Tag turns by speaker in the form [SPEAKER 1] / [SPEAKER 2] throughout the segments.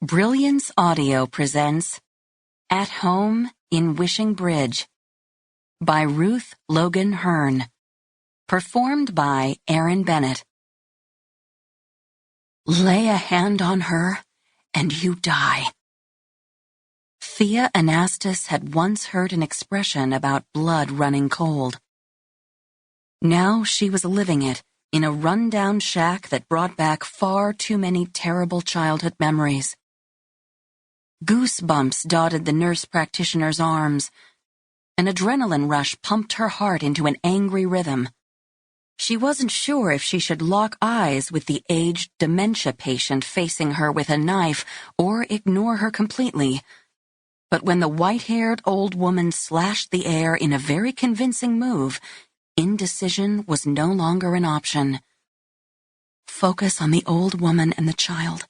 [SPEAKER 1] Brilliance Audio presents At Home in Wishing Bridge by Ruth Logan Herne. Performed by Aaron Bennett. Lay a hand on her, and you die. Thea Anastas had once heard an expression about blood running cold. Now she was living it in a run-down shack that brought back far too many terrible childhood memories. Goosebumps dotted the nurse practitioner's arms. An adrenaline rush pumped her heart into an angry rhythm. She wasn't sure if she should lock eyes with the aged dementia patient facing her with a knife or ignore her completely. But when the white-haired old woman slashed the air in a very convincing move, indecision was no longer an option. Focus on the old woman and the child.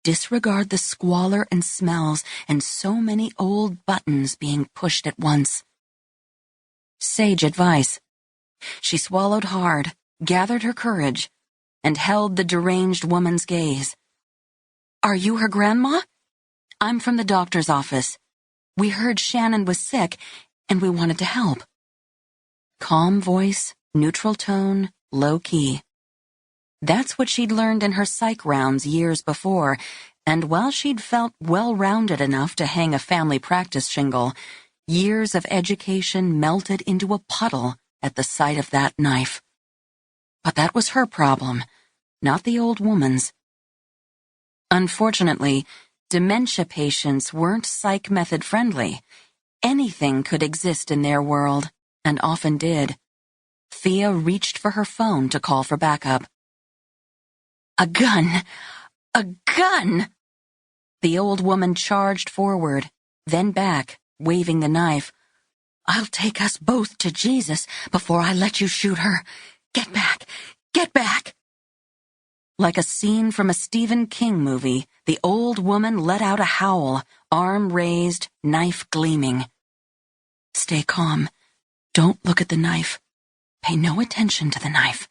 [SPEAKER 1] Disregard the squalor and smells and so many old buttons being pushed at once. Sage advice. She swallowed hard, gathered her courage, and held the deranged woman's gaze. "Are you her grandma? I'm from the doctor's office. We heard Shannon was sick, and we wanted to help." Calm voice, neutral tone, low key. That's what she'd learned in her psych rounds years before, and while she'd felt well-rounded enough to hang a family practice shingle, years of education melted into a puddle at the sight of that knife. But that was her problem, not the old woman's. Unfortunately, dementia patients weren't psych method friendly. Anything could exist in their world, and often did. Thea reached for her phone to call for backup. "A gun! A gun!" The old woman charged forward, then back, waving the knife. "I'll take us both to Jesus before I let you shoot her. Get back! Get back!" Like a scene from a Stephen King movie, the old woman let out a howl, arm raised, knife gleaming. "Stay calm. Don't look at the knife. Pay no attention to the knife."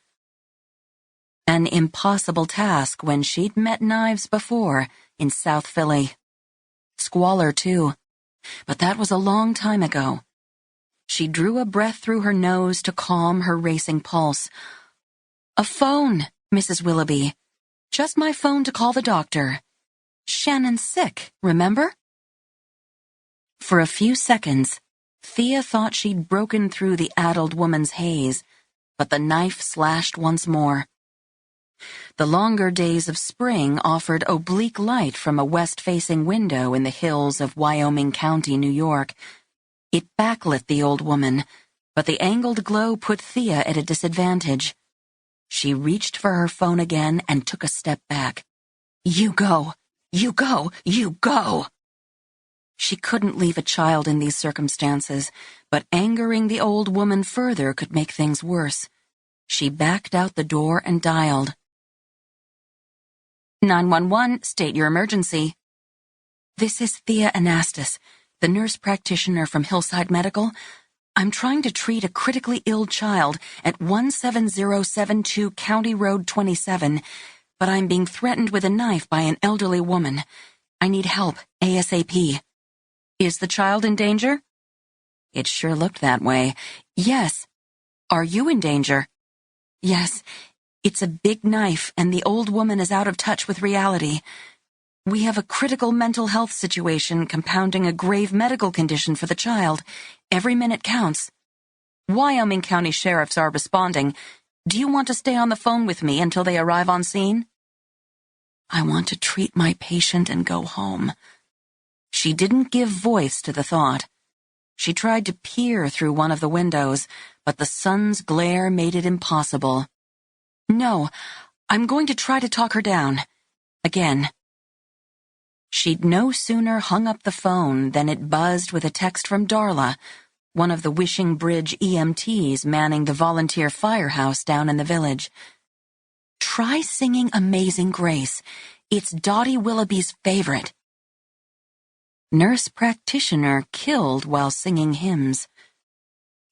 [SPEAKER 1] An impossible task when she'd met knives before in South Philly. Squalor, too. But that was a long time ago. She drew a breath through her nose to calm her racing pulse. "A phone, Mrs. Willoughby. Just my phone to call the doctor. Shannon's sick, remember?" For a few seconds, Thea thought she'd broken through the addled woman's haze, but the knife slashed once more. The longer days of spring offered oblique light from a west-facing window in the hills of Wyoming County, New York. It backlit the old woman, but the angled glow put Thea at a disadvantage. She reached for her phone again and took a step back. "You go! You go! You go!" She couldn't leave a child in these circumstances, but angering the old woman further could make things worse. She backed out the door and dialed. 911, state your emergency. "This is Thea Anastas, the nurse practitioner from Hillside Medical. I'm trying to treat a critically ill child at 17072 County Road 27, but I'm being threatened with a knife by an elderly woman. I need help, ASAP. Is the child in danger?" It sure looked that way. "Yes. Are you in danger?" "Yes. It's a big knife, and the old woman is out of touch with reality. We have a critical mental health situation compounding a grave medical condition for the child. Every minute counts. Wyoming County sheriffs are responding. Do you want to stay on the phone with me until they arrive on scene?" "I want to treat my patient and go home." She didn't give voice to the thought. She tried to peer through one of the windows, but the sun's glare made it impossible. "No, I'm going to try to talk her down. Again." She'd no sooner hung up the phone than it buzzed with a text from Darla, one of the Wishing Bridge EMTs manning the volunteer firehouse down in the village. "Try singing Amazing Grace. It's Dottie Willoughby's favorite." Nurse practitioner killed while singing hymns.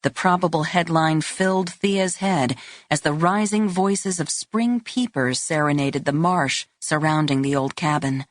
[SPEAKER 1] The probable headline filled Thea's head as the rising voices of spring peepers serenaded the marsh surrounding the old cabin.